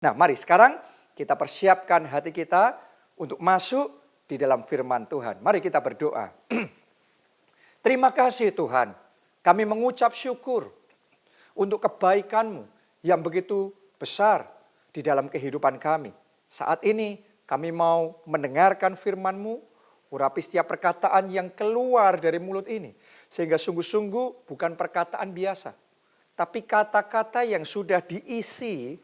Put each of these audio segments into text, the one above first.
Nah, mari sekarang kita persiapkan hati kita untuk masuk di dalam firman Tuhan. Mari kita berdoa. Terima kasih Tuhan, kami mengucap syukur untuk kebaikan-Mu yang begitu besar di dalam kehidupan kami. Saat ini kami mau mendengarkan firman-Mu, urapi setiap perkataan yang keluar dari mulut ini. Sehingga sungguh-sungguh bukan perkataan biasa, tapi kata-kata yang sudah diisi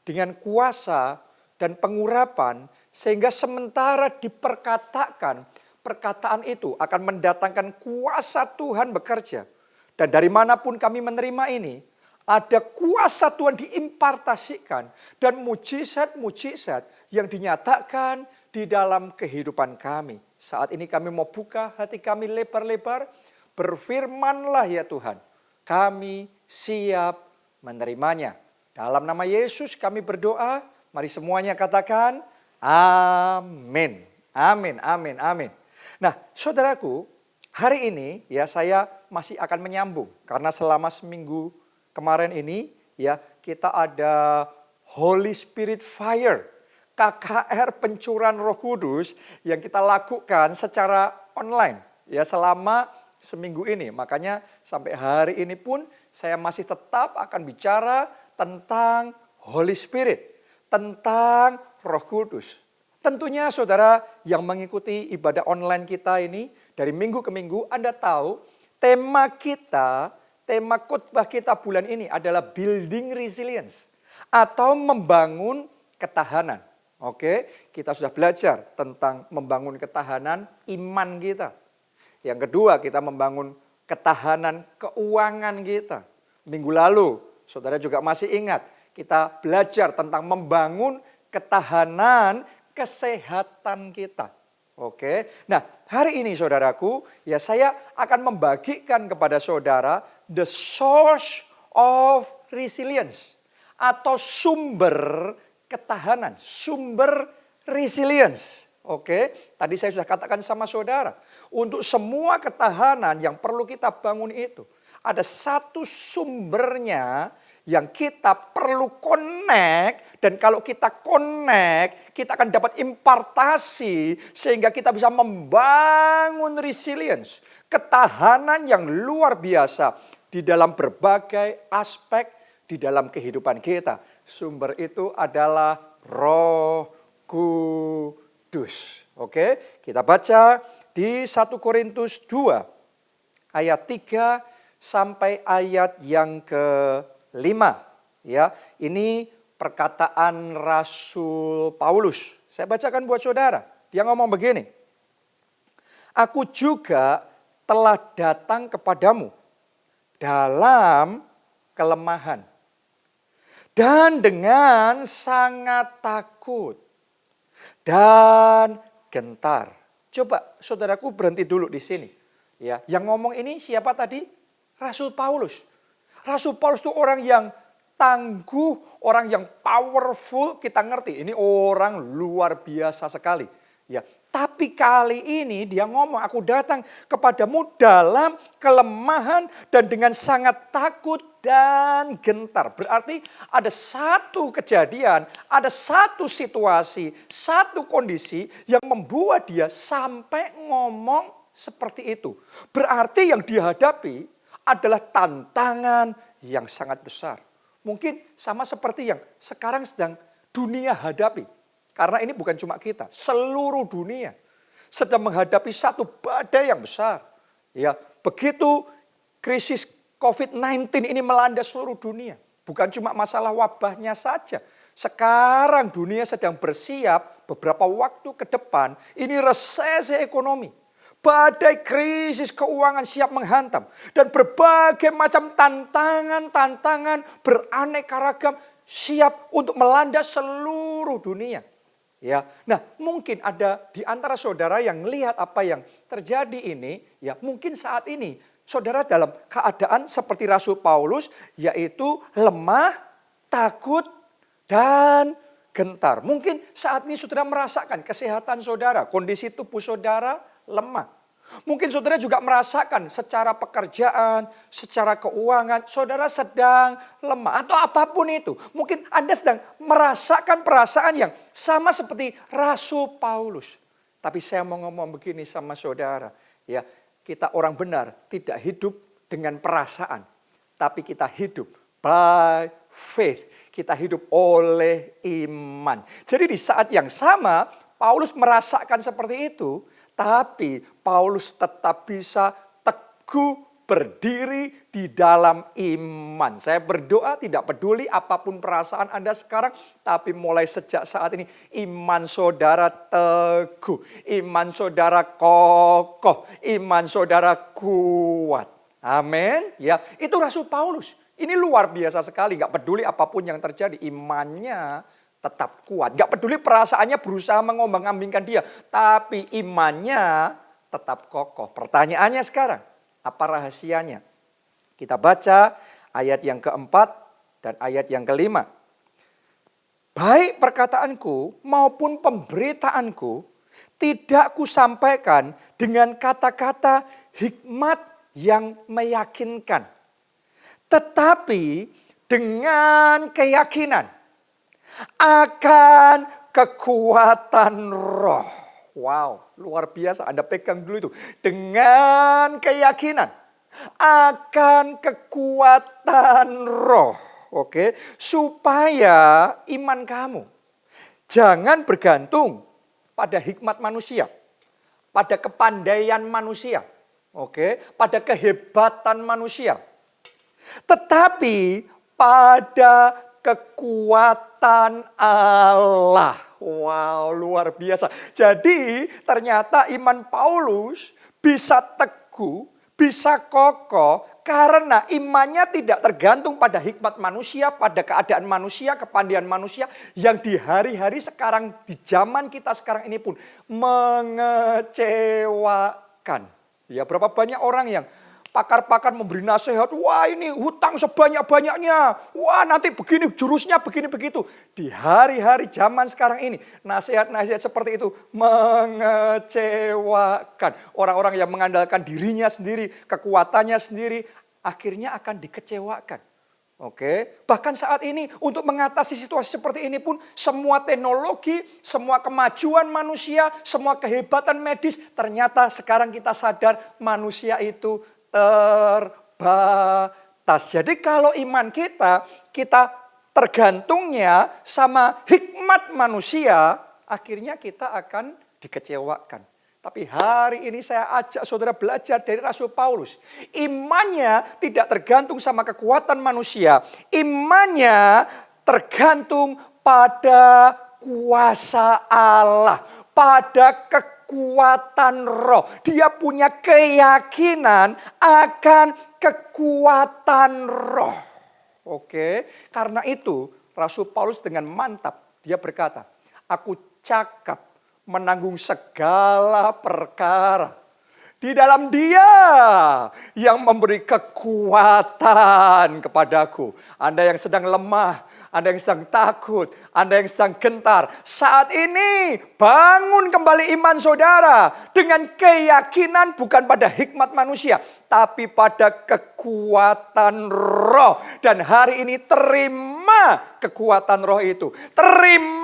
dengan kuasa dan pengurapan, sehingga sementara diperkatakan, perkataan itu akan mendatangkan kuasa Tuhan bekerja. Dan dari manapun kami menerima ini, ada kuasa Tuhan diimpartasikan dan mujizat-mujizat yang dinyatakan di dalam kehidupan kami. Saat ini kami mau buka hati kami lebar-lebar, berfirmanlah ya Tuhan, kami siap menerimanya. Dalam nama Yesus kami berdoa, mari semuanya katakan amin. Amin, amin, amin. Nah, saudaraku, hari ini ya saya masih akan menyambung karena selama seminggu kemarin ini ya kita ada Holy Spirit Fire, KKR pencurahan Roh Kudus yang kita lakukan secara online ya selama seminggu ini. Makanya sampai hari ini pun saya masih tetap akan bicara tentang Holy Spirit, tentang Roh Kudus. Tentunya saudara yang mengikuti ibadah online kita ini dari minggu ke minggu, Anda tahu tema kita, tema khotbah kita bulan ini adalah building resilience atau membangun ketahanan. Oke, kita sudah belajar tentang membangun ketahanan iman kita. Yang kedua, kita membangun ketahanan keuangan kita. Minggu lalu, saudara juga masih ingat, kita belajar tentang membangun ketahanan kesehatan kita. Oke. Nah, hari ini saudaraku, ya saya akan membagikan kepada saudara the source of resilience atau sumber ketahanan, sumber resilience. Oke, tadi saya sudah katakan sama saudara, untuk semua ketahanan yang perlu kita bangun itu, ada satu sumbernya yang kita perlu connect, dan kalau kita connect, kita akan dapat impartasi sehingga kita bisa membangun resilience, ketahanan yang luar biasa di dalam berbagai aspek di dalam kehidupan kita. Sumber itu adalah Roh Kudus. Oke, kita baca di 1 Korintus 2 ayat 3 sampai ayat yang ke-5. Ya, ini perkataan Rasul Paulus. Saya bacakan buat saudara. Dia ngomong begini. Aku juga telah datang kepadamu dalam kelemahan dan dengan sangat takut dan gentar. Coba saudaraku berhenti dulu di sini. Ya, yang ngomong ini siapa tadi? Rasul Paulus. Rasul Paulus itu orang yang tangguh, orang yang powerful, kita ngerti. Ini orang luar biasa sekali. Ya, tapi kali ini dia ngomong, aku datang kepadamu dalam kelemahan dan dengan sangat takut dan gentar. Berarti ada satu kejadian, ada satu situasi, satu kondisi yang membuat dia sampai ngomong seperti itu. Berarti yang dihadapi adalah tantangan yang sangat besar. Mungkin sama seperti yang sekarang sedang dunia hadapi. Karena ini bukan cuma kita, seluruh dunia sedang menghadapi satu badai yang besar. Ya, begitu krisis COVID-19 ini melanda seluruh dunia. Bukan cuma masalah wabahnya saja. Sekarang dunia sedang bersiap beberapa waktu ke depan, ini resesi ekonomi. Badai krisis keuangan siap menghantam. Dan berbagai macam tantangan-tantangan beraneka ragam siap untuk melanda seluruh dunia. Ya, nah mungkin ada di antara saudara yang lihat apa yang terjadi ini, ya mungkin saat ini saudara dalam keadaan seperti Rasul Paulus, yaitu lemah, takut, dan gentar. Mungkin saat ini saudara merasakan kesehatan saudara, kondisi tubuh saudara lemah. Mungkin saudara juga merasakan secara pekerjaan, secara keuangan, saudara sedang lemah atau apapun itu. Mungkin Anda sedang merasakan perasaan yang sama seperti Rasul Paulus. Tapi saya mau ngomong begini sama saudara, ya, kita orang benar tidak hidup dengan perasaan, tapi kita hidup by faith. Kita hidup oleh iman. Jadi di saat yang sama, Paulus merasakan seperti itu, tapi Paulus tetap bisa teguh berdiri di dalam iman. Saya berdoa tidak peduli apapun perasaan Anda sekarang, tapi mulai sejak saat ini iman saudara teguh, iman saudara kokoh, iman saudara kuat. Amin. Ya, itu Rasul Paulus. Ini luar biasa sekali, gak peduli apapun yang terjadi, imannya tetap kuat. Gak peduli perasaannya berusaha mengombang-ambingkan dia, tapi imannya tetap kokoh. Pertanyaannya sekarang, apa rahasianya? Kita baca ayat yang keempat dan ayat yang kelima. Baik perkataanku maupun pemberitaanku tidak kusampaikan dengan kata-kata hikmat yang meyakinkan, tetapi dengan keyakinan akan kekuatan roh. Wow, luar biasa. Anda pegang dulu itu. Dengan keyakinan akan kekuatan roh. Oke, supaya iman kamu jangan bergantung pada hikmat manusia, pada kepandaian manusia, oke, pada kehebatan manusia, tetapi pada kekuatan Allah. Wow, luar biasa. Jadi ternyata iman Paulus bisa teguh, bisa kokoh, karena imannya tidak tergantung pada hikmat manusia, pada keadaan manusia, kepandaian manusia, yang di hari-hari sekarang, di zaman kita sekarang ini pun mengecewakan. Ya, berapa banyak orang yang pakar-pakar memberi nasihat, wah ini hutang sebanyak-banyaknya, wah nanti begini jurusnya begini begitu. Di hari-hari zaman sekarang ini, nasihat-nasihat seperti itu mengecewakan. Orang-orang yang mengandalkan dirinya sendiri, kekuatannya sendiri, akhirnya akan dikecewakan. Oke, bahkan saat ini untuk mengatasi situasi seperti ini pun semua teknologi, semua kemajuan manusia, semua kehebatan medis, ternyata sekarang kita sadar manusia itu terbatas. Jadi kalau iman kita tergantungnya sama hikmat manusia, akhirnya kita akan dikecewakan. Tapi hari ini saya ajak saudara belajar dari Rasul Paulus. Imannya tidak tergantung sama kekuatan manusia. Imannya tergantung pada kuasa Allah, pada kekuatan roh. Dia punya keyakinan akan kekuatan roh. Oke, karena itu Rasul Paulus dengan mantap dia berkata, aku cakap menanggung segala perkara di dalam Dia yang memberi kekuatan kepadaku. Anda yang sedang lemah, Anda yang sedang takut, Anda yang sedang gentar, saat ini bangun kembali iman saudara dengan keyakinan bukan pada hikmat manusia, tapi pada kekuatan roh. Dan hari ini terima kekuatan roh itu. Terima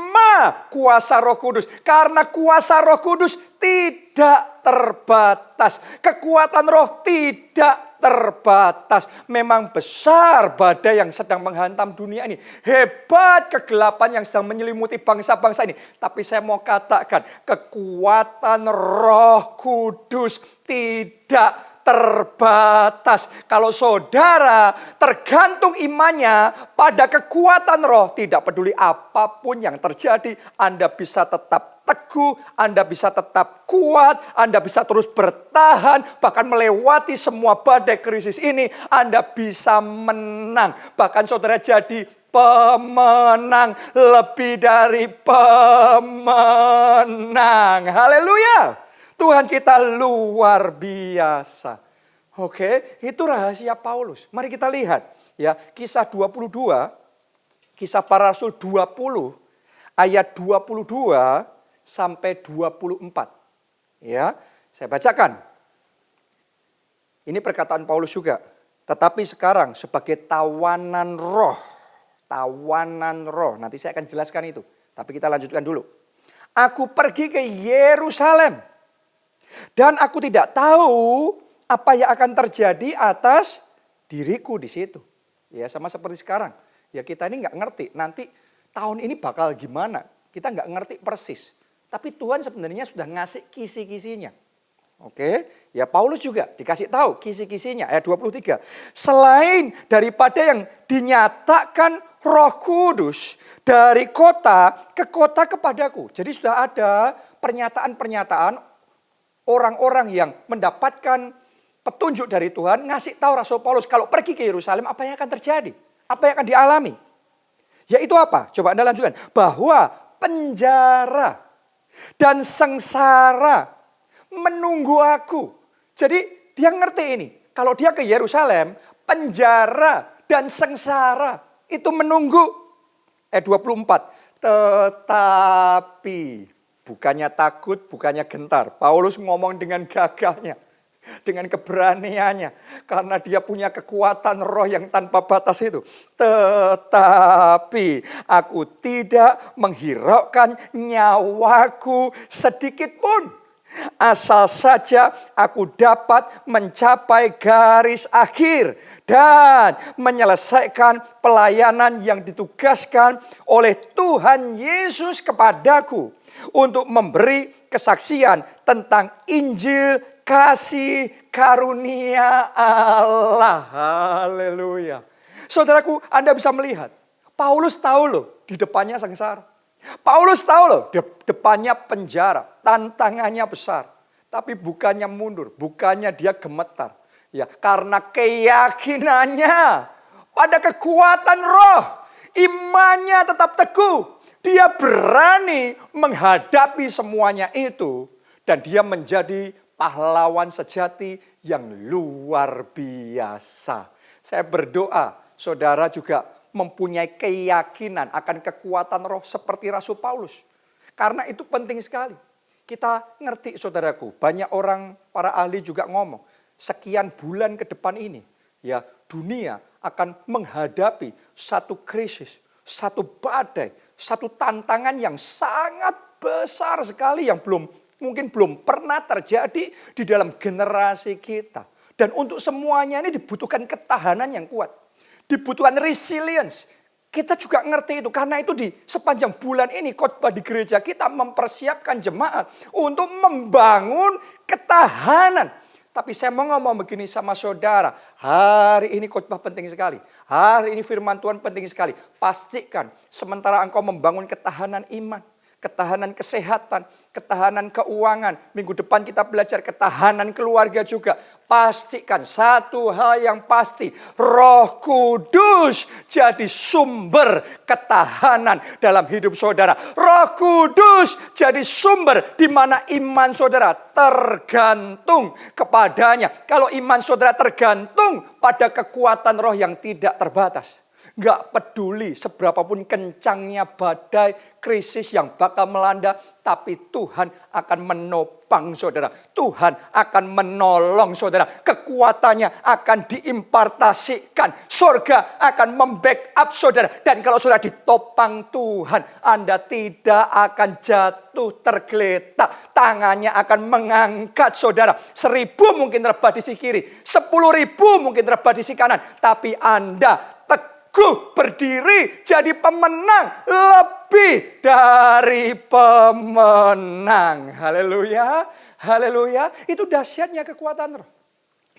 kuasa Roh Kudus. Karena kuasa Roh Kudus tidak terbatas. Kekuatan roh tidak terbatas. Memang besar badai yang sedang menghantam dunia ini. Hebat kegelapan yang sedang menyelimuti bangsa-bangsa ini. Tapi saya mau katakan, kekuatan Roh Kudus tidak terbatas. Kalau saudara tergantung imannya pada kekuatan roh, tidak peduli apapun yang terjadi, Anda bisa tetap teguh, Anda bisa tetap kuat, Anda bisa terus bertahan, bahkan melewati semua badai krisis ini, Anda bisa menang. Bahkan saudara jadi pemenang, lebih dari pemenang. Haleluya. Tuhan kita luar biasa. Oke, itu rahasia Paulus. Mari kita lihat ya, Kisah 22, Kisah Para Rasul 20 ayat 22 sampai 24. Ya, saya bacakan. Ini perkataan Paulus juga. Tetapi sekarang sebagai tawanan roh Tawanan roh. Nanti saya akan jelaskan itu. Tapi kita lanjutkan dulu. Aku pergi ke Yerusalem. Dan aku tidak tahu apa yang akan terjadi atas diriku di situ. Ya sama seperti sekarang. Ya kita ini nggak ngerti nanti tahun ini bakal gimana. Kita nggak ngerti persis. Tapi Tuhan sebenarnya sudah ngasih kisi-kisinya. Oke, ya Paulus juga dikasih tahu kisi-kisinya ayat 23. Selain daripada yang dinyatakan Roh Kudus dari kota ke kota kepadaku. Jadi sudah ada pernyataan-pernyataan orang-orang yang mendapatkan petunjuk dari Tuhan ngasih tahu Rasul Paulus kalau pergi ke Yerusalem apa yang akan terjadi, apa yang akan dialami. Yaitu apa? Coba Anda lanjutkan. Bahwa penjara dan sengsara menunggu aku. Jadi dia ngerti ini. Kalau dia ke Yerusalem, penjara dan sengsara itu menunggu. Ayat 24. Tetapi bukannya takut, bukannya gentar. Paulus ngomong dengan gagahnya. Dengan keberaniannya. Karena dia punya kekuatan roh yang tanpa batas itu. Tetapi aku tidak menghiraukan nyawaku sedikit pun. Asal saja aku dapat mencapai garis akhir dan menyelesaikan pelayanan yang ditugaskan oleh Tuhan Yesus kepadaku untuk memberi kesaksian tentang Injil kasih karunia Allah. Haleluya. Saudaraku, Anda bisa melihat Paulus tahu loh di depannya sengsara. Paulus tahu loh, depannya penjara, tantangannya besar. Tapi bukannya mundur, bukannya dia gemetar. Ya, karena keyakinannya pada kekuatan roh, imannya tetap teguh. Dia berani menghadapi semuanya itu. Dan dia menjadi pahlawan sejati yang luar biasa. Saya berdoa, saudara juga mempunyai keyakinan akan kekuatan roh seperti Rasul Paulus. Karena itu penting sekali. Kita ngerti saudaraku, banyak orang, para ahli juga ngomong, sekian bulan ke depan ini, ya dunia akan menghadapi satu krisis, satu badai, satu tantangan yang sangat besar sekali yang mungkin belum pernah terjadi di dalam generasi kita. Dan untuk semuanya ini dibutuhkan ketahanan yang kuat. Dibutuhkan resilience. Kita juga ngerti itu. Karena itu di sepanjang bulan ini khotbah di gereja kita mempersiapkan jemaat untuk membangun ketahanan. Tapi saya mau ngomong begini sama saudara. Hari ini khotbah penting sekali. Hari ini firman Tuhan penting sekali. Pastikan sementara engkau membangun ketahanan iman, ketahanan kesehatan, ketahanan keuangan. Minggu depan kita belajar ketahanan keluarga juga. Pastikan satu hal yang pasti. Roh Kudus jadi sumber ketahanan dalam hidup saudara. Roh Kudus jadi sumber di mana iman saudara tergantung kepadanya. Kalau iman saudara tergantung pada kekuatan roh yang tidak terbatas. Gak peduli seberapapun kencangnya badai, krisis yang bakal melanda. Tapi Tuhan akan menopang saudara. Tuhan akan menolong saudara. Kekuatannya akan diimpartasikan. Surga akan membackup saudara. Dan kalau saudara ditopang Tuhan, Anda tidak akan jatuh tergeletak. Tangannya akan mengangkat saudara. 1.000 mungkin rebah di sisi kiri. 10.000 mungkin rebah di sisi kanan. Tapi Anda berdiri jadi pemenang, lebih dari pemenang. Haleluya, haleluya. Itu dahsyatnya kekuatan roh.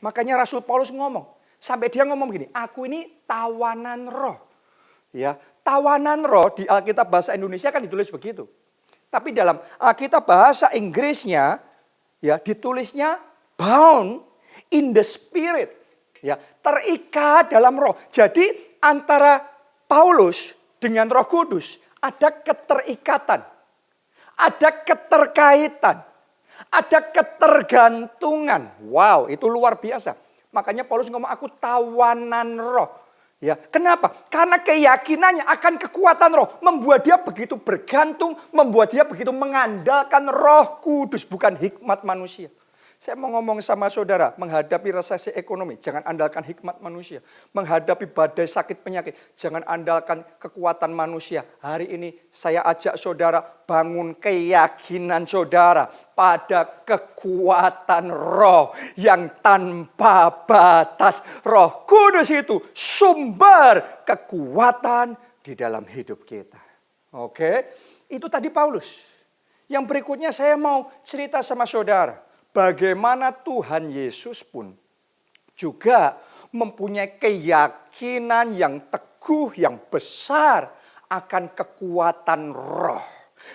Makanya Rasul Paulus ngomong, sampai dia ngomong gini, aku ini tawanan roh. Ya, tawanan roh di Alkitab bahasa Indonesia kan ditulis begitu. Tapi dalam Alkitab bahasa Inggrisnya, ya ditulisnya bound in the spirit. Ya, terikat dalam roh. Jadi antara Paulus dengan Roh Kudus ada keterikatan, ada keterkaitan, ada ketergantungan. Wow, itu luar biasa. Makanya Paulus ngomong aku tawanan roh. Ya, kenapa? Karena keyakinannya akan kekuatan roh membuat dia begitu bergantung, membuat dia begitu mengandalkan Roh Kudus, bukan hikmat manusia. Saya mau ngomong sama saudara, menghadapi resesi ekonomi, jangan andalkan hikmat manusia. Menghadapi badai sakit penyakit, jangan andalkan kekuatan manusia. Hari ini saya ajak saudara bangun keyakinan saudara pada kekuatan roh yang tanpa batas. Roh Kudus itu sumber kekuatan di dalam hidup kita. Oke, itu tadi Paulus. Yang berikutnya saya mau cerita sama saudara. Bagaimana Tuhan Yesus pun juga mempunyai keyakinan yang teguh, yang besar akan kekuatan roh.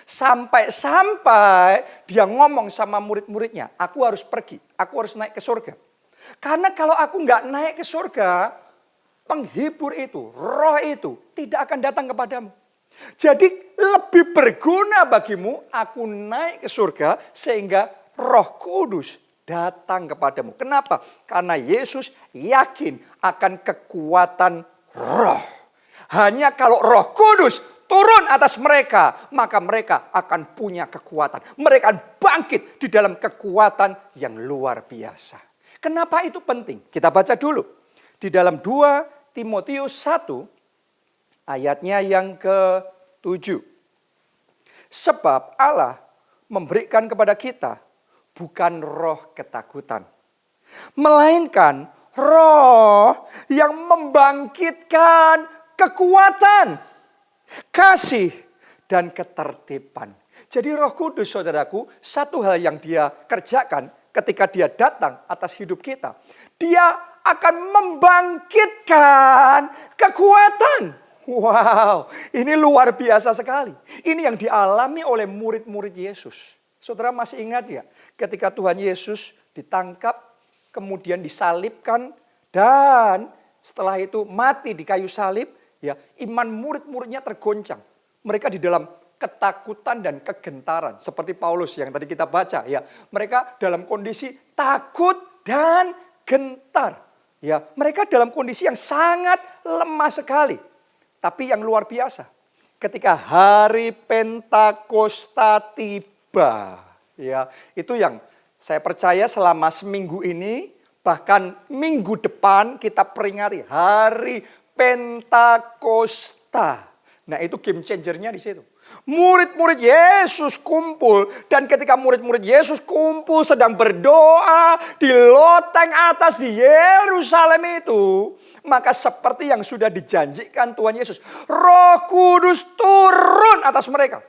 Sampai-sampai dia ngomong sama murid-muridnya, aku harus pergi, aku harus naik ke surga. Karena kalau aku nggak naik ke surga, penghibur itu, roh itu tidak akan datang kepadamu. Jadi lebih berguna bagimu aku naik ke surga sehingga Roh Kudus datang kepadamu. Kenapa? Karena Yesus yakin akan kekuatan roh. Hanya kalau Roh Kudus turun atas mereka, maka mereka akan punya kekuatan. Mereka akan bangkit di dalam kekuatan yang luar biasa. Kenapa itu penting? Kita baca dulu. Di dalam 2 Timotius 1 ayatnya yang ke-7. Sebab Allah memberikan kepada kita bukan roh ketakutan, melainkan roh yang membangkitkan kekuatan, kasih, dan ketertiban. Jadi Roh Kudus, saudaraku, satu hal yang dia kerjakan ketika dia datang atas hidup kita, dia akan membangkitkan kekuatan. Wow, ini luar biasa sekali. Ini yang dialami oleh murid-murid Yesus. Saudara masih ingat ya, ketika Tuhan Yesus ditangkap, kemudian disalibkan, dan setelah itu mati di kayu salib, ya, iman murid-muridnya tergoncang. Mereka di dalam ketakutan dan kegentaran, seperti Paulus yang tadi kita baca, ya. Mereka dalam kondisi takut dan gentar, ya. Mereka dalam kondisi yang sangat lemah sekali. Tapi yang luar biasa, ketika hari Pentakosta tiba, ya, itu yang saya percaya selama seminggu ini, bahkan minggu depan kita peringati hari Pentakosta. Nah, itu game changernya di situ. Murid-murid Yesus kumpul, dan ketika murid-murid Yesus kumpul sedang berdoa di loteng atas di Yerusalem itu, maka seperti yang sudah dijanjikan Tuhan Yesus, Roh Kudus turun atas mereka.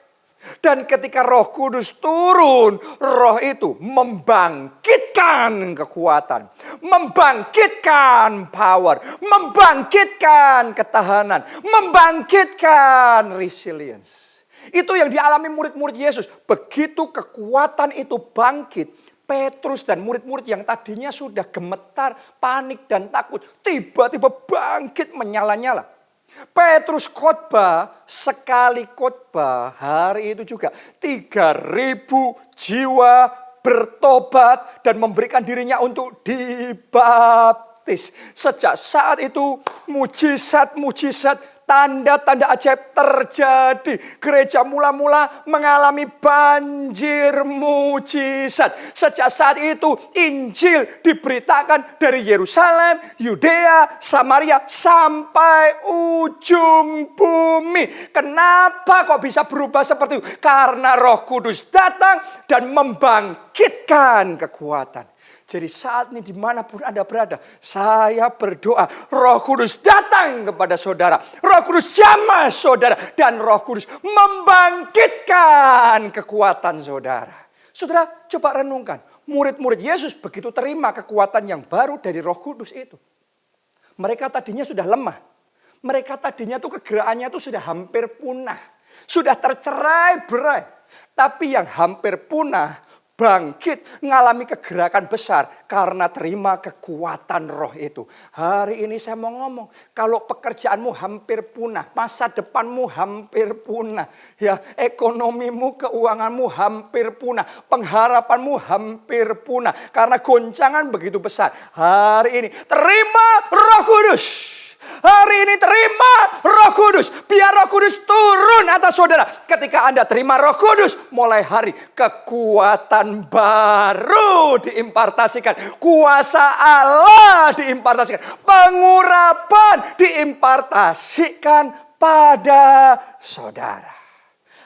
Dan ketika Roh Kudus turun, roh itu membangkitkan kekuatan, membangkitkan power, membangkitkan ketahanan, membangkitkan resilience. Itu yang dialami murid-murid Yesus. Begitu kekuatan itu bangkit, Petrus dan murid-murid yang tadinya sudah gemetar, panik dan takut, tiba-tiba bangkit menyala-nyala. Petrus khotbah, sekali khotbah hari itu juga 3.000 jiwa bertobat dan memberikan dirinya untuk dibaptis. Sejak saat itu mujizat-mujizat, tanda-tanda ajaib terjadi. Gereja mula-mula mengalami banjir mujizat. Sejak saat itu Injil diberitakan dari Yerusalem, Yudea, Samaria sampai ujung bumi. Kenapa kok bisa berubah seperti itu? Karena Roh Kudus datang dan membangkitkan kekuatan. Jadi saat ini dimanapun Anda berada, saya berdoa Roh Kudus datang kepada saudara. Roh Kudus jamah saudara. Dan Roh Kudus membangkitkan kekuatan saudara. Saudara coba renungkan. Murid-murid Yesus begitu terima kekuatan yang baru dari Roh Kudus itu. Mereka tadinya sudah lemah. Mereka tadinya tuh kegerakannya tuh sudah hampir punah. Sudah tercerai-berai. Tapi yang hampir punah bangkit, ngalami kegerakan besar karena terima kekuatan roh itu. Hari ini saya mau ngomong, kalau pekerjaanmu hampir punah, masa depanmu hampir punah, ya, ekonomimu, keuanganmu hampir punah, pengharapanmu hampir punah karena goncangan begitu besar. Hari ini terima Roh Kudus. Hari ini terima Roh Kudus. Biar Roh Kudus turun atas saudara. Ketika Anda terima Roh Kudus, mulai hari kekuatan baru diimpartasikan. Kuasa Allah diimpartasikan. Pengurapan diimpartasikan pada saudara.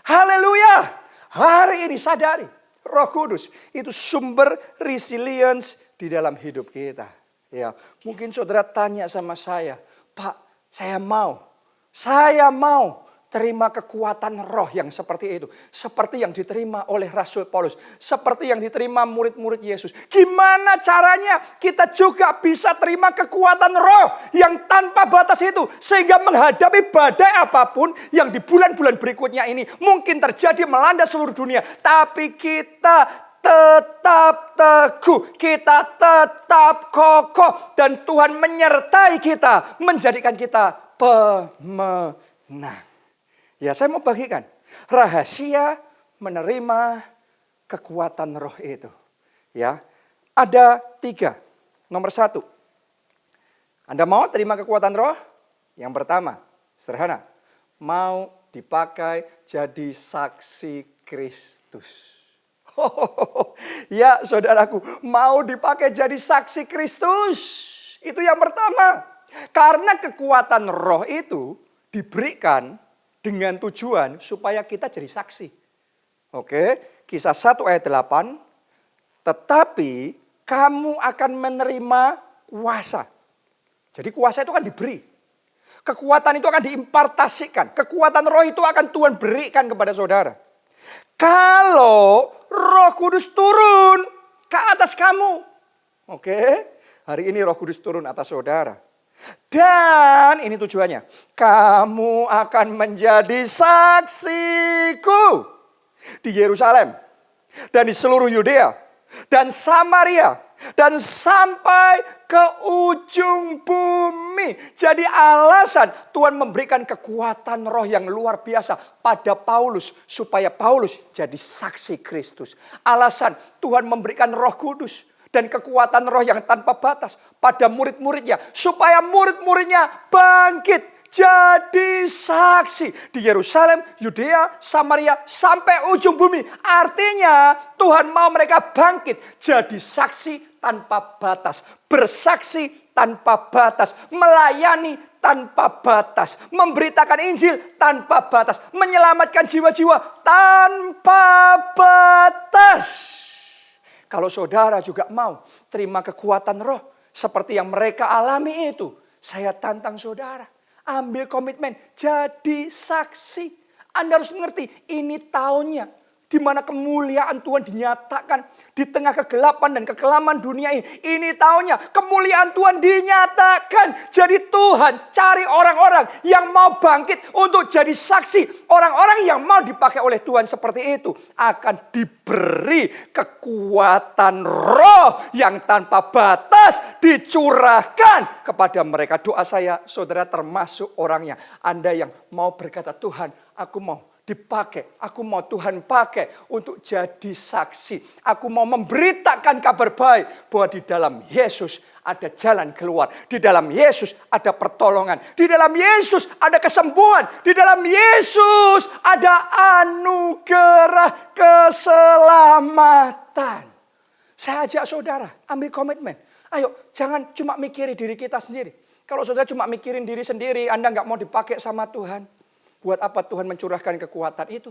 Haleluya. Hari ini sadari, Roh Kudus itu sumber resilience di dalam hidup kita. Ya, mungkin saudara tanya sama saya, Pak, saya mau terima kekuatan roh yang seperti itu. Seperti yang diterima oleh Rasul Paulus. Seperti yang diterima murid-murid Yesus. Gimana caranya kita juga bisa terima kekuatan roh yang tanpa batas itu. Sehingga menghadapi badai apapun yang di bulan-bulan berikutnya ini mungkin terjadi melanda seluruh dunia. Tapi kita tetap teguh, kita tetap kokoh, dan Tuhan menyertai kita, menjadikan kita pemenang. Ya, saya mau bagikan rahasia menerima kekuatan roh itu. Ya, ada 3. Nomor 1, Anda mau terima kekuatan roh? Yang pertama, sederhana, mau dipakai jadi saksi Kristus. Ya saudaraku, mau dipakai jadi saksi Kristus. Itu yang pertama. Karena kekuatan roh itu diberikan dengan tujuan supaya kita jadi saksi. Oke, Kisah 1 ayat 8. Tetapi kamu akan menerima kuasa. Jadi kuasa itu akan diberi. Kekuatan itu akan diimpartasikan. Kekuatan roh itu akan Tuhan berikan kepada saudara. Kalau Roh Kudus turun ke atas kamu. Oke, hari ini Roh Kudus turun atas saudara. Dan ini tujuannya. Kamu akan menjadi saksiku di Yerusalem. Dan di seluruh Yudea. Dan Samaria. Dan sampai ke ujung bumi. Jadi alasan Tuhan memberikan kekuatan roh yang luar biasa pada Paulus. Supaya Paulus jadi saksi Kristus. Alasan Tuhan memberikan Roh Kudus dan kekuatan roh yang tanpa batas pada murid-muridnya. Supaya murid-muridnya bangkit jadi saksi di Yerusalem, Yudea, Samaria, sampai ujung bumi. Artinya Tuhan mau mereka bangkit jadi saksi tanpa batas. Bersaksi tanpa batas. Melayani tanpa batas. Memberitakan Injil tanpa batas. Menyelamatkan jiwa-jiwa tanpa batas. Kalau saudara juga mau terima kekuatan roh seperti yang mereka alami itu, saya tantang saudara. Ambil komitmen, jadi saksi. Anda harus mengerti, ini tahunnya di mana kemuliaan Tuhan dinyatakan di tengah kegelapan dan kekelaman dunia ini. Ini tahunnya kemuliaan Tuhan dinyatakan. Jadi Tuhan cari orang-orang yang mau bangkit untuk jadi saksi. Orang-orang yang mau dipakai oleh Tuhan seperti itu akan diberi kekuatan roh yang tanpa batas dicurahkan kepada mereka. Doa saya, saudara termasuk orangnya. Anda yang mau berkata, Tuhan, aku mau dipakai. Aku mau Tuhan pakai untuk jadi saksi. Aku mau memberitakan kabar baik bahwa di dalam Yesus ada jalan keluar. Di dalam Yesus ada pertolongan. Di dalam Yesus ada kesembuhan. Di dalam Yesus ada anugerah keselamatan. Saya ajak saudara, ambil komitmen. Ayo, jangan cuma mikirin diri kita sendiri. Kalau saudara cuma mikirin diri sendiri, Anda nggak mau dipakai sama Tuhan. Buat apa Tuhan mencurahkan kekuatan itu?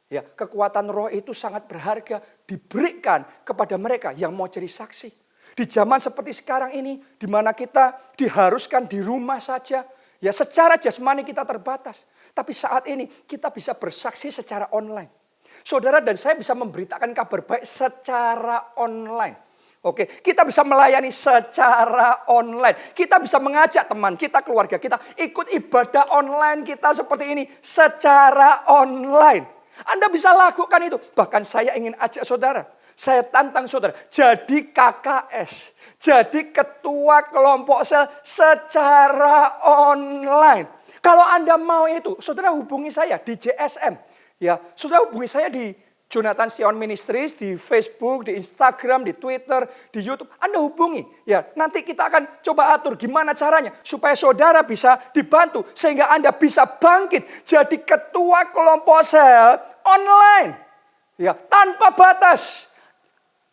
Ya, kekuatan roh itu sangat berharga diberikan kepada mereka yang mau jadi saksi. Di zaman seperti sekarang ini, di mana kita diharuskan di rumah saja, ya secara jasmani kita terbatas. Tapi saat ini kita bisa bersaksi secara online. Saudara dan saya bisa memberitakan kabar baik secara online. Oke, kita bisa melayani secara online. Kita bisa mengajak teman kita, keluarga kita, ikut ibadah online kita seperti ini secara online. Anda bisa lakukan itu. Bahkan saya ingin ajak saudara, saya tantang saudara, jadi KKS, jadi ketua kelompok sel secara online. Kalau Anda mau itu, saudara hubungi saya di JSM. Ya, saudara hubungi saya di Jonathan Sion Ministries di Facebook, di Instagram, di Twitter, di YouTube. Anda hubungi. Ya, nanti kita akan coba atur gimana caranya supaya saudara bisa dibantu sehingga Anda bisa bangkit jadi ketua kelompok sel online. Ya, tanpa batas.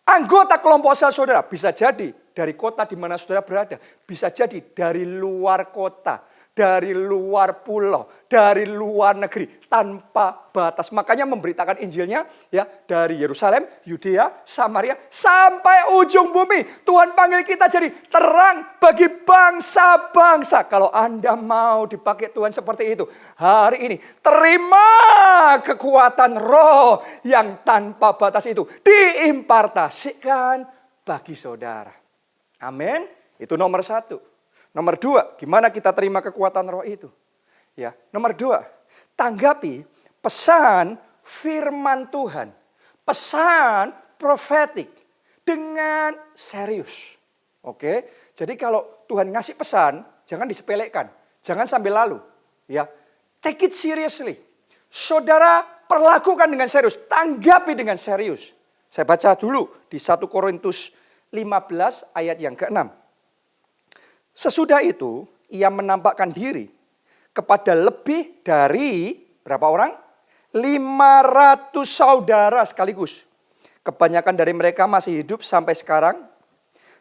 Anggota kelompok sel saudara bisa jadi dari kota di mana saudara berada, bisa jadi dari luar kota, dari luar pulau, dari luar negeri, tanpa batas. Makanya memberitakan Injilnya ya dari Yerusalem, Yudea, Samaria, sampai ujung bumi. Tuhan panggil kita jadi terang bagi bangsa-bangsa. Kalau Anda mau dipakai Tuhan seperti itu, hari ini terima kekuatan roh yang tanpa batas itu. Diimpartasikan bagi saudara. Amin. Itu nomor 1. Nomor 2, gimana kita terima kekuatan roh itu? Ya, nomor 2, tanggapi pesan firman Tuhan, pesan profetik dengan serius. Oke, jadi kalau Tuhan ngasih pesan, jangan disepelekan, jangan sambil lalu. Ya, take it seriously. Saudara perlakukan dengan serius, tanggapi dengan serius. Saya baca dulu di 1 Korintus 15 ayat yang ke-6. Sesudah itu, ia menampakkan diri kepada lebih dari berapa orang? 500 saudara sekaligus. Kebanyakan dari mereka masih hidup sampai sekarang,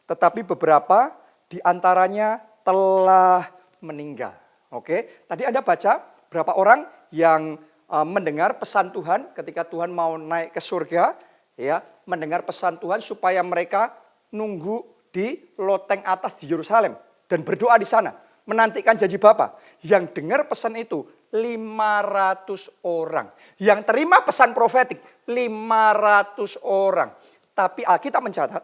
tetapi beberapa di antaranya telah meninggal. Oke, tadi Anda baca berapa orang yang mendengar pesan Tuhan ketika Tuhan mau naik ke surga, ya, mendengar pesan Tuhan supaya mereka nunggu di loteng atas di Yerusalem dan berdoa di sana, menantikan janji Bapa. Yang dengar pesan itu 500 orang. Yang terima pesan profetik 500 orang. Tapi Alkitab mencatat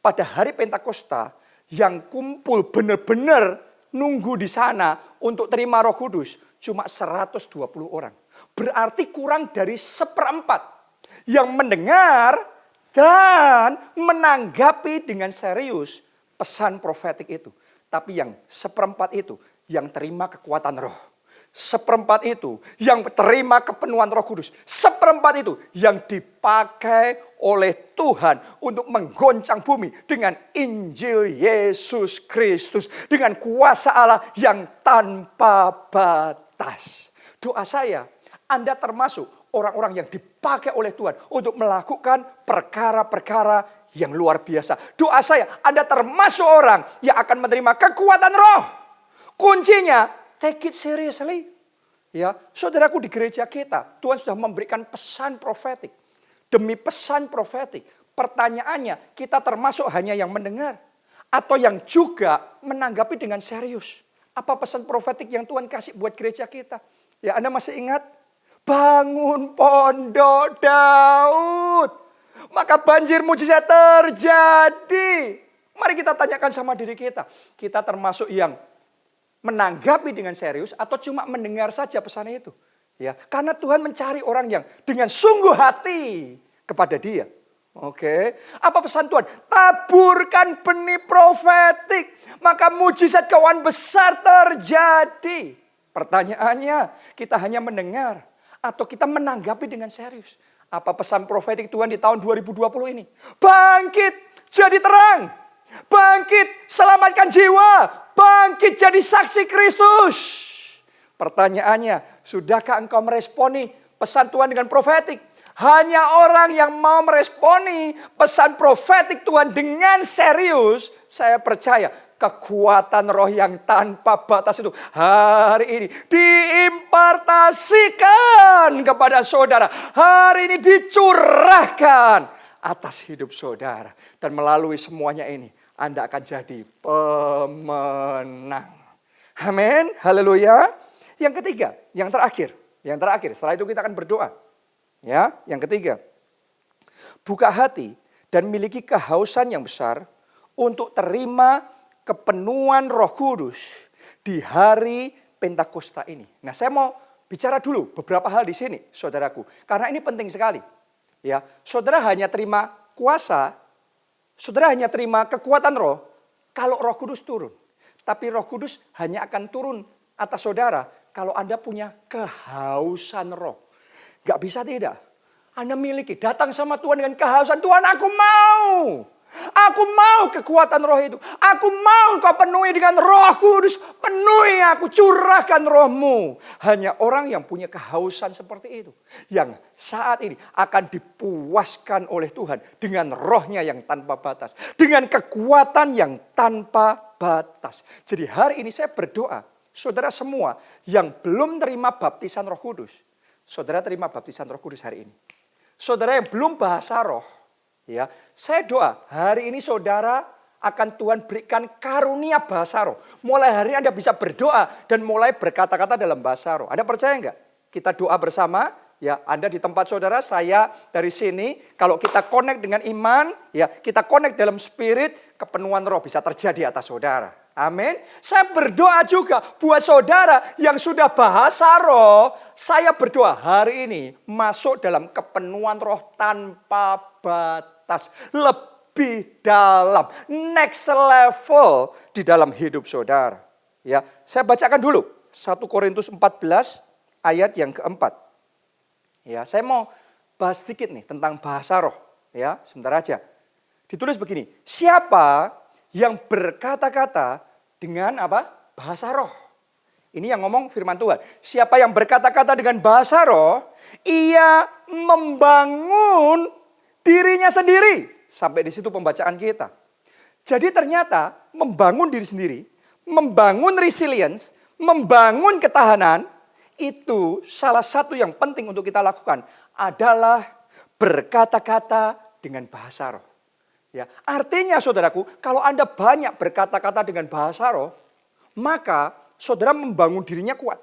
pada hari Pentakosta yang kumpul benar-benar nunggu di sana untuk terima Roh Kudus cuma 120 orang. Berarti kurang dari 1/4 yang mendengar dan menanggapi dengan serius pesan profetik itu. Tapi yang 1/4 itu yang terima kekuatan roh. 1/4 itu yang terima kepenuhan Roh Kudus. 1/4 itu yang dipakai oleh Tuhan untuk menggoncang bumi dengan Injil Yesus Kristus. Dengan kuasa Allah yang tanpa batas. Doa saya, Anda termasuk orang-orang yang dipakai oleh Tuhan untuk melakukan perkara-perkara yang luar biasa. Doa saya, Anda termasuk orang yang akan menerima kekuatan roh. Kuncinya, take it seriously. Ya, saudaraku di gereja kita, Tuhan sudah memberikan pesan profetik. Demi pesan profetik, pertanyaannya, kita termasuk hanya yang mendengar atau yang juga menanggapi dengan serius. Apa pesan profetik yang Tuhan kasih buat gereja kita? Ya, Anda masih ingat? Bangun pondok Daud, maka banjir mujizat terjadi. Mari kita tanyakan sama diri kita. Kita termasuk yang menanggapi dengan serius atau cuma mendengar saja pesan itu? Ya, karena Tuhan mencari orang yang dengan sungguh hati kepada Dia. Oke, apa pesan Tuhan? Taburkan benih profetik, maka mujizat keuangan besar terjadi. Pertanyaannya, kita hanya mendengar atau kita menanggapi dengan serius? Apa pesan profetik Tuhan di tahun 2020 ini? Bangkit jadi terang. Bangkit selamatkan jiwa. Bangkit jadi saksi Kristus. Pertanyaannya, sudahkah engkau meresponi pesan Tuhan dengan profetik? Hanya orang yang mau meresponi pesan profetik Tuhan dengan serius, saya percaya kekuatan roh yang tanpa batas itu hari ini diimpartasikan kepada saudara. Hari ini dicurahkan atas hidup saudara. Dan melalui semuanya ini, Anda akan jadi pemenang. Amin. Haleluya. Yang ketiga, yang terakhir. Setelah itu kita akan berdoa. Ya, yang ketiga. Buka hati dan miliki kehausan yang besar untuk terima kepenuhan Roh Kudus di hari Pentakosta ini. Nah, saya mau bicara dulu beberapa hal di sini, saudaraku, karena ini penting sekali. Ya, saudara hanya terima kuasa, saudara hanya terima kekuatan roh kalau Roh Kudus turun. Tapi Roh Kudus hanya akan turun atas saudara kalau Anda punya kehausan roh. Gak bisa tidak. Anda miliki. Datang sama Tuhan dengan kehausan. Tuhan, aku mau. Aku mau kekuatan roh itu. Aku mau kau penuhi dengan Roh Kudus. Penuhi aku, curahkan rohmu. Hanya orang yang punya kehausan seperti itu. Yang saat ini akan dipuaskan oleh Tuhan. Dengan rohnya yang tanpa batas. Dengan kekuatan yang tanpa batas. Jadi hari ini saya berdoa. Saudara semua yang belum terima baptisan Roh Kudus. Saudara terima baptisan Roh Kudus hari ini. Saudara yang belum bahasa roh. Ya, saya doa hari ini saudara akan Tuhan berikan karunia bahasa roh. Mulai hari Anda bisa berdoa dan mulai berkata-kata dalam bahasa roh. Anda percaya enggak? Kita doa bersama, ya Anda di tempat saudara, saya dari sini. Kalau kita connect dengan iman, ya kita connect dalam spirit, kepenuhan roh bisa terjadi atas saudara. Amin. Saya berdoa juga buat saudara yang sudah bahasa roh. Saya berdoa hari ini masuk dalam kepenuhan roh tanpa batas. Lebih dalam. Next level di dalam hidup saudara. Ya, saya bacakan dulu. 1 Korintus 14 ayat yang keempat. Ya, saya mau bahas sedikit nih tentang bahasa roh. Ya, sebentar aja. Ditulis begini. Siapa yang berkata-kata dengan apa? Bahasa roh. Ini yang ngomong firman Tuhan. Siapa yang berkata-kata dengan bahasa roh, ia membangun dirinya sendiri. Sampai di situ pembacaan kita. Jadi ternyata membangun diri sendiri, membangun resilience, membangun ketahanan, itu salah satu yang penting untuk kita lakukan adalah berkata-kata dengan bahasa roh. Ya, artinya saudaraku, kalau Anda banyak berkata-kata dengan bahasa roh, maka saudara membangun dirinya kuat.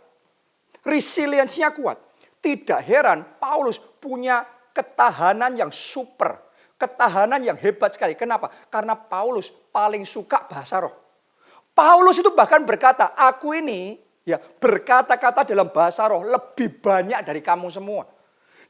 Resilience-nya kuat. Tidak heran Paulus punya ketahanan yang super. Ketahanan yang hebat sekali. Kenapa? Karena Paulus paling suka bahasa roh. Paulus itu bahkan berkata, aku ini ya berkata-kata dalam bahasa roh lebih banyak dari kamu semua.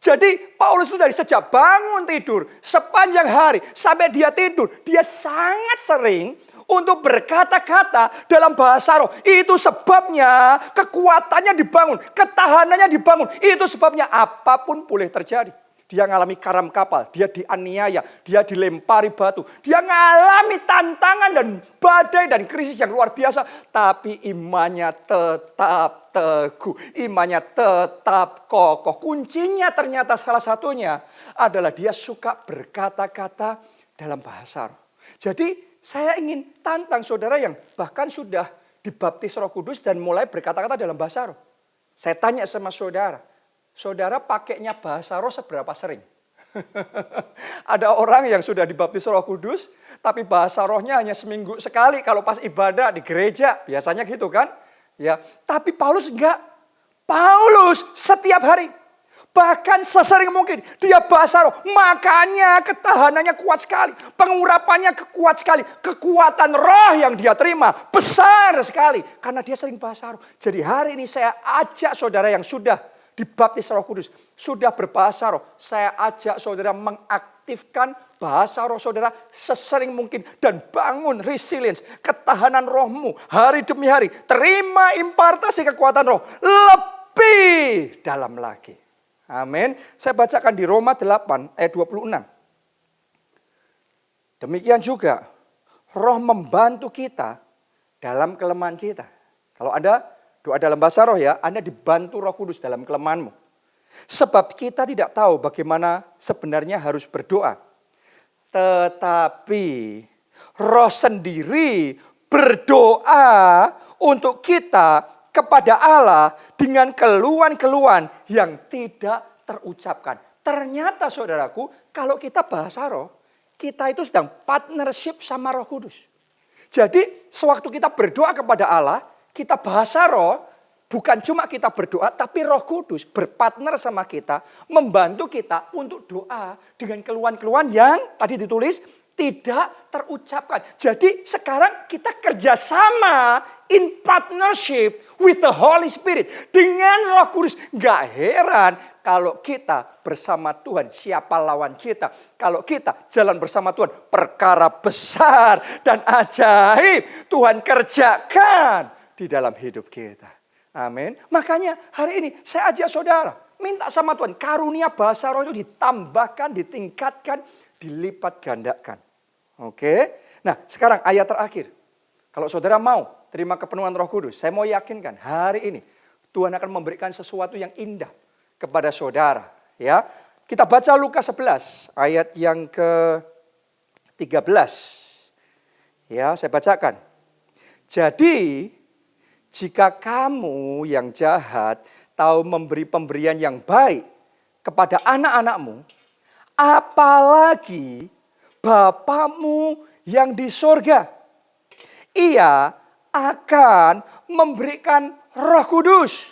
Jadi Paulus itu dari sejak bangun tidur sepanjang hari sampai dia tidur. Dia sangat sering untuk berkata-kata dalam bahasa roh. Itu sebabnya kekuatannya dibangun, ketahanannya dibangun. Itu sebabnya apapun boleh terjadi. Dia mengalami karam kapal, dia dianiaya, dia dilempari batu. Dia mengalami tantangan dan badai dan krisis yang luar biasa. Tapi imannya tetap teguh, imannya tetap kokoh. Kuncinya ternyata salah satunya adalah dia suka berkata-kata dalam bahasa roh. Jadi saya ingin tantang saudara yang bahkan sudah dibaptis Roh Kudus dan mulai berkata-kata dalam bahasa roh. Saya tanya sama saudara. Saudara pakainya bahasa roh seberapa sering? Ada orang yang sudah dibaptis Roh Kudus, tapi bahasa rohnya hanya seminggu sekali kalau pas ibadah di gereja. Biasanya gitu kan? Ya, tapi Paulus enggak. Paulus setiap hari. Bahkan sesering mungkin dia bahasa roh. Makanya ketahanannya kuat sekali. Pengurapannya kuat sekali. Kekuatan roh yang dia terima besar sekali. Karena dia sering bahasa roh. Jadi hari ini saya ajak saudara yang sudah dibaptis Roh Kudus, sudah berbahasa roh. Saya ajak saudara mengaktifkan bahasa roh saudara sesering mungkin. Dan bangun resilience, ketahanan rohmu hari demi hari. Terima impartasi kekuatan roh lebih dalam lagi. Amin. Saya bacakan di Roma 8 ayat 26. Demikian juga roh membantu kita dalam kelemahan kita. Kalau Anda doa dalam bahasa roh ya, Anda dibantu Roh Kudus dalam kelemahanmu. Sebab kita tidak tahu bagaimana sebenarnya harus berdoa. Tetapi roh sendiri berdoa untuk kita kepada Allah dengan keluhan-keluhan yang tidak terucapkan. Ternyata saudaraku, kalau kita bahasa roh, kita itu sedang partnership sama Roh Kudus. Jadi sewaktu kita berdoa kepada Allah, kita bahasa roh, bukan cuma kita berdoa, tapi Roh Kudus berpartner sama kita, membantu kita untuk doa dengan keluhan-keluhan yang tadi ditulis tidak terucapkan. Jadi sekarang kita kerjasama in partnership with the Holy Spirit dengan Roh Kudus. Gak heran kalau kita bersama Tuhan, siapa lawan kita? Kalau kita jalan bersama Tuhan, perkara besar dan ajaib Tuhan kerjakan di dalam hidup kita. Amin. Makanya hari ini saya ajak saudara, minta sama Tuhan. Karunia bahasa roh itu ditambahkan, ditingkatkan, dilipat gandakan. Oke. Nah, sekarang ayat terakhir. Kalau saudara mau terima kepenuhan Roh Kudus, saya mau yakinkan hari ini Tuhan akan memberikan sesuatu yang indah kepada saudara. Ya, kita baca Lukas 11 ayat yang ke-13. Ya, saya bacakan. Jadi, jika kamu yang jahat tahu memberi pemberian yang baik kepada anak-anakmu, apalagi Bapamu yang di sorga. Ia akan memberikan Roh Kudus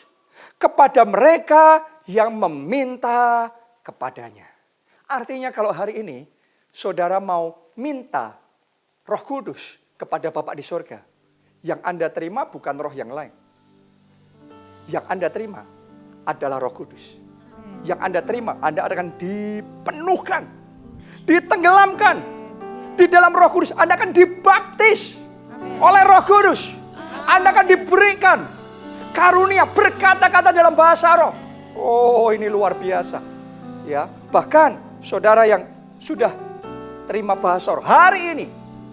kepada mereka yang meminta kepadanya. Artinya kalau hari ini saudara mau minta Roh Kudus kepada Bapa di sorga, yang Anda terima bukan roh yang lain. Yang Anda terima adalah Roh Kudus. Yang Anda terima, Anda akan dipenuhkan, ditenggelamkan di dalam Roh Kudus. Anda akan dibaptis oleh Roh Kudus. Anda akan diberikan karunia berkata-kata dalam bahasa roh. Oh, ini luar biasa. Ya, bahkan saudara yang sudah terima bahasa roh, hari ini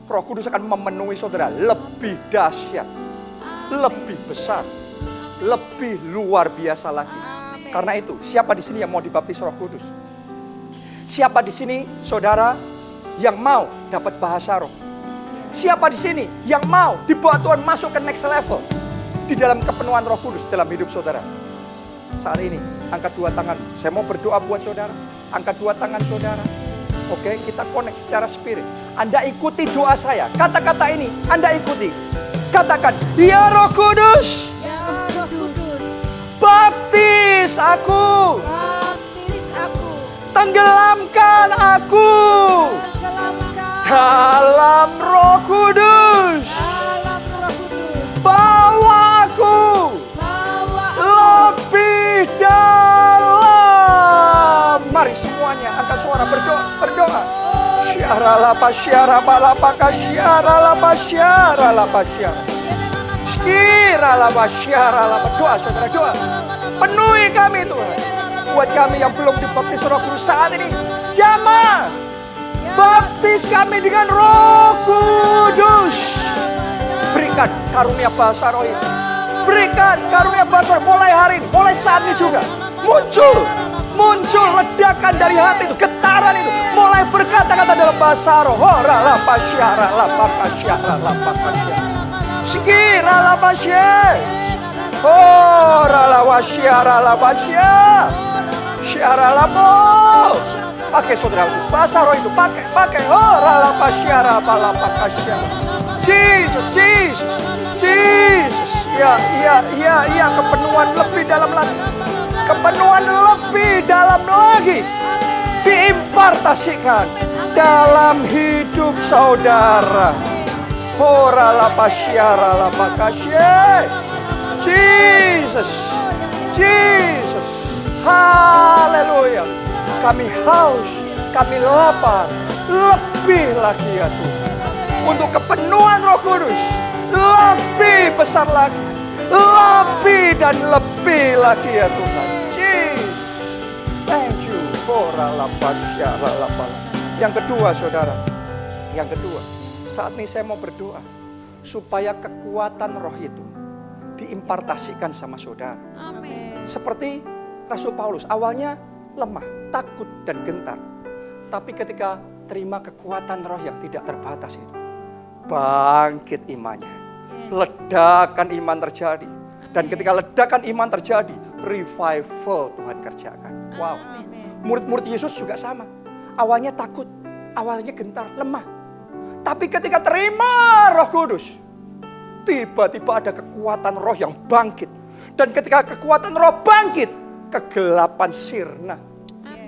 Roh Kudus akan memenuhi saudara lebih dahsyat, lebih besar, lebih luar biasa lagi. Karena itu, siapa di sini yang mau dibaptis Roh Kudus? Siapa di sini saudara yang mau dapat bahasa roh? Siapa di sini yang mau dibawa Tuhan masuk ke next level di dalam kepenuhan Roh Kudus dalam hidup saudara? Saat ini, angkat dua tangan. Saya mau berdoa buat saudara. Angkat dua tangan saudara. Oke, kita connect secara spirit. Anda ikuti doa saya. Kata-kata ini Anda ikuti. Katakan, ya Roh Kudus, Ya Roh Kudus, baptis aku, baptis aku, tenggelamkan aku tenggelamkan dalam Roh Kudus, dalam Roh Kudus, bawa aku bawa lebih dalam. Mari semuanya angkat suara berdoa, berdoa. Syara lapa syara balapa kasyara lapa syara lapa syara. Syira lapa syara lapa. Doa saudara, doa. Penuhi kami Tuhan. Buat kami yang belum dibaptis Roh Kudus saat ini, jamah baptis kami dengan Roh Kudus. Berikan karunia bahasa roh ini. Berikan karunia bahasa roh mulai hari ini, mulai saat ini juga. Muncul ledakan dari hati itu, getaran itu. Mulai berkata-kata dalam bahasa roh. Ora la pasyara la pakasyara la pakasyara. Sikira la pasyara. Ora la wasyara la pasyara. Syara la mo. Pakai saudara, bahasa roh itu pakai. Ora la pasyara la pakasyara. Jesus. Ya, kepenuhan lebih dalam lagi. Kepenuhan lebih dalam lagi diimpartasikan dalam hidup saudara. Ora la pasyara la pakasye. Jesus. Haleluya. Kami haus, kami lapar lebih lagi ya Tuhan. Untuk kepenuhan Roh Kudus lebih besar lagi, lebih dan lebih lagi ya Tuhan. Jesus, thank you. Yang kedua saudara, saat ini saya mau berdoa supaya kekuatan roh itu diimpartasikan sama saudara. Amin. Seperti Rasul Paulus, awalnya lemah, takut dan gentar. Tapi ketika terima kekuatan roh yang tidak terbatas itu, bangkit imannya. Ledakan iman terjadi. Dan ketika ledakan iman terjadi, revival Tuhan kerjakan. Wow. Murid-murid Yesus juga sama. Awalnya takut, awalnya gentar, lemah. Tapi ketika terima Roh Kudus, tiba-tiba ada kekuatan roh yang bangkit. Dan ketika kekuatan roh bangkit, kegelapan sirna.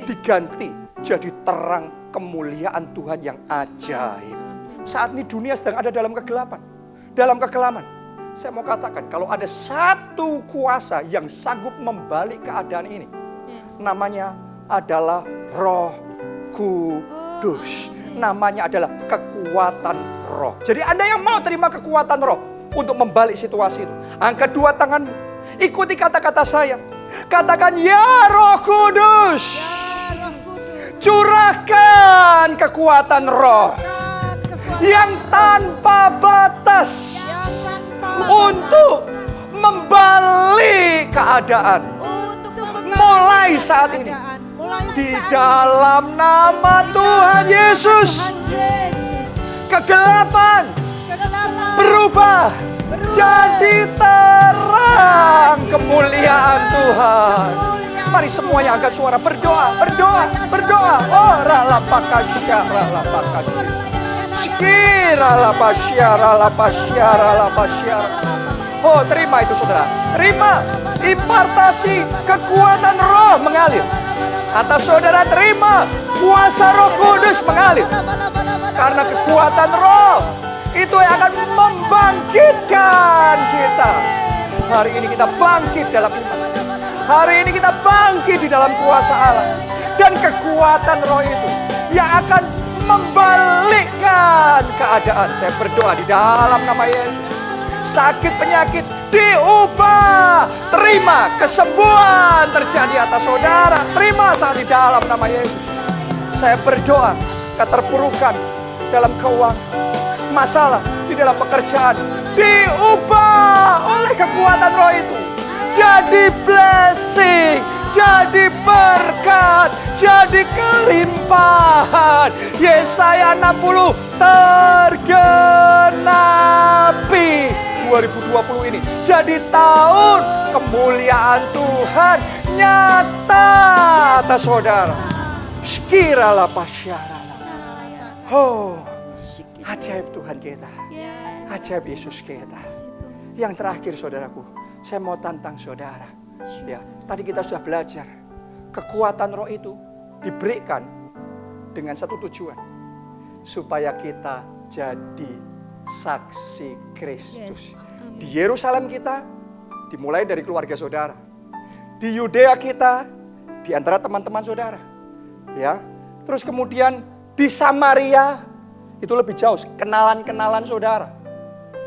Diganti jadi terang kemuliaan Tuhan yang ajaib. Saat ini dunia sedang ada dalam kegelapan, dalam kekelaman. Saya mau katakan, kalau ada satu kuasa yang sanggup membalik keadaan ini, namanya adalah Roh Kudus. Namanya adalah kekuatan roh. Jadi Anda yang mau terima kekuatan roh untuk membalik situasi itu, angkat dua tanganmu, ikuti kata-kata saya. Katakan, ya Roh Kudus, Ya Roh Kudus. curahkan kekuatan roh yang tanpa batas Yang tanpa untuk membalik keadaan. untuk Mulai saat ini, di dalam nama Tuhan Yesus, kegelapan berubah jadi terang kemuliaan Tuhan. Mari semuanya angkat suara, berdoa, berdoa, berdoa. Oh, ralapakasya, ralapakasya. Skira lapasyara, lapasyara, lapasyara. Oh, terima itu saudara. Terima impartasi kekuatan roh mengalir. Atas saudara terima kuasa Roh Kudus mengalir. Karena kekuatan roh itu yang akan membangkitkan kita. Hari ini kita bangkit dalam iman. Hari ini kita bangkit di dalam kuasa Allah. Dan kekuatan roh itu yang akan membalikkan keadaan. Saya berdoa di dalam nama Yesus. Sakit penyakit diubah. Terima kesembuhan terjadi atas saudara. Terima saat di dalam nama Yesus. Saya berdoa keterpurukan dalam keuangan, masalah di dalam pekerjaan diubah oleh kekuatan roh itu. Jadi blessing, jadi berkat, jadi kelimpahan. Yesaya 60 tergenapi. 2020 ini jadi tahun kemuliaan Tuhan nyata atas saudara. Skiralah pasyara. Oh, ajaib Tuhan kita. Ajaib Yesus kita. Yang terakhir saudaraku, saya mau tantang saudara. Ya, tadi kita sudah belajar. Kekuatan roh itu diberikan dengan satu tujuan. Supaya kita jadi saksi Kristus. Di Yerusalem kita, dimulai dari keluarga saudara. Di Yudea kita, di antara teman-teman saudara. Ya, terus kemudian di Samaria, itu lebih jauh, kenalan-kenalan saudara.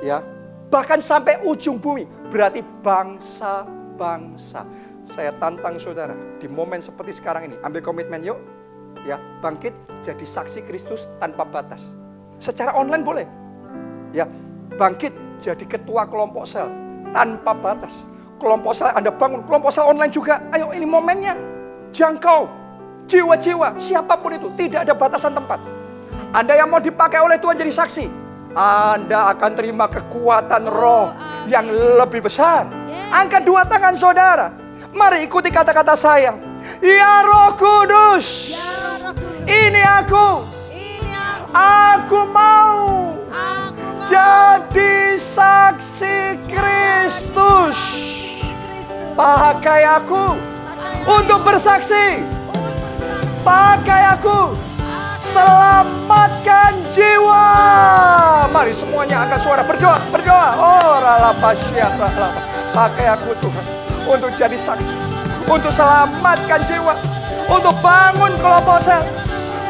Ya, bahkan sampai ujung bumi, berarti bangsa-bangsa. Saya tantang saudara, di momen seperti sekarang ini, ambil komitmen yuk. Ya, bangkit jadi saksi Kristus tanpa batas. Secara online boleh. Ya, bangkit jadi ketua kelompok sel tanpa batas. Kelompok sel Anda bangun, kelompok sel online juga. Ayo, ini momennya. Jangkau jiwa-jiwa, siapapun itu, tidak ada batasan tempat. Anda yang mau dipakai oleh Tuhan jadi saksi, Anda akan terima kekuatan roh yang lebih besar. Angkat dua tangan saudara. Mari ikuti kata-kata saya. Ya Roh Kudus, ini aku. Aku mau jadi saksi Kristus. Pakai aku untuk bersaksi. Pakai aku selamatkan jiwa. Mari semuanya angkat suara, berdoa, berdoa. Oh, ralapasya, ralapasya. Pakai aku Tuhan untuk jadi saksi, untuk selamatkan jiwa, untuk bangun kelompok sel.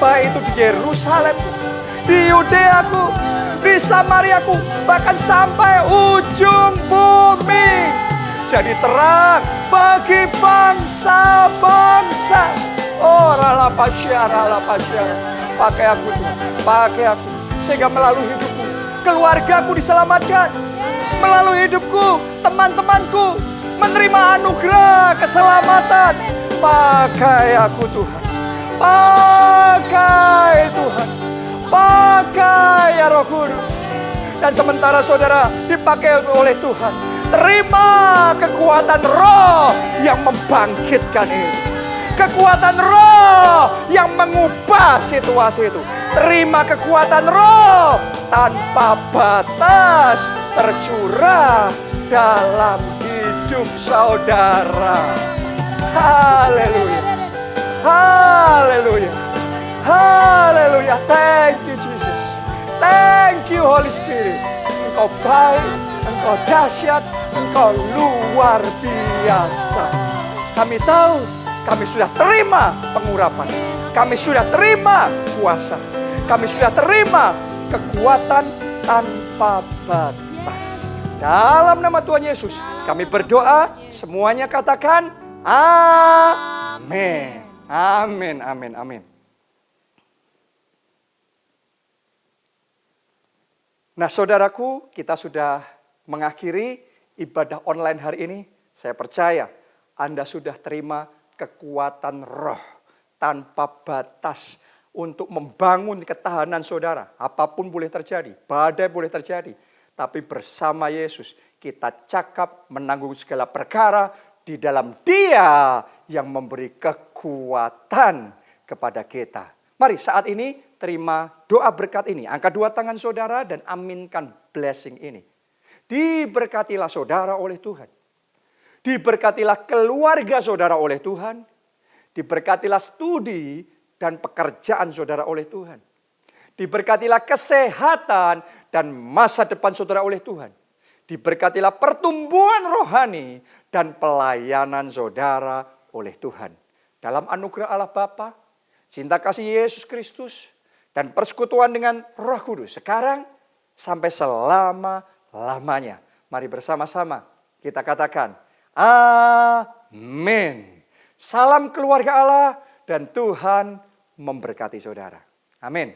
Baik itu di Yerusalem, di Yudeaku, di Samariaku, bahkan sampai ujung bumi. Jadi terang bagi bangsa-bangsa. Oh, ralapasya, ralapasya. Pakai aku Tuhan, pakai aku. Sehingga melalui hidupku, keluargaku diselamatkan. Melalui hidupku, teman-temanku menerima anugerah keselamatan. Pakai aku Tuhan. Pakai Tuhan. Pakai ya Roh Kudus. Dan sementara saudara dipakai oleh Tuhan, terima kekuatan roh yang membangkitkan itu. Kekuatan roh yang mengubah situasi itu. Terima kekuatan roh tanpa batas tercurah dalam hidup saudara. Haleluya. Haleluya. Haleluya. Thank you Jesus. Thank you Holy Spirit. Engkau baik, Engkau dahsyat, Engkau luar biasa. Kami tahu, kami sudah terima pengurapan. Kami sudah terima kuasa. Kami sudah terima kekuatan tanpa batas. Dalam nama Tuhan Yesus, kami berdoa, semuanya katakan Amin. Amin, amin, amin. Nah, saudaraku, kita sudah mengakhiri ibadah online hari ini. Saya percaya Anda sudah terima kekuatan roh tanpa batas untuk membangun ketahanan saudara. Apapun boleh terjadi, badai boleh terjadi. Tapi bersama Yesus kita cakap menanggung segala perkara di dalam Dia yang memberi kekuatan kepada kita. Mari saat ini terima doa berkat ini. Angkat dua tangan saudara dan aminkan blessing ini. Diberkatilah saudara oleh Tuhan. Diberkatilah keluarga saudara oleh Tuhan. Diberkatilah studi dan pekerjaan saudara oleh Tuhan. Diberkatilah kesehatan dan masa depan saudara oleh Tuhan. Diberkatilah pertumbuhan rohani dan pelayanan saudara oleh Tuhan. Dalam anugerah Allah Bapa, cinta kasih Yesus Kristus, dan persekutuan dengan Roh Kudus sekarang sampai selama-lamanya. Mari bersama-sama kita katakan, amin. Salam keluarga Allah dan Tuhan memberkati saudara. Amin.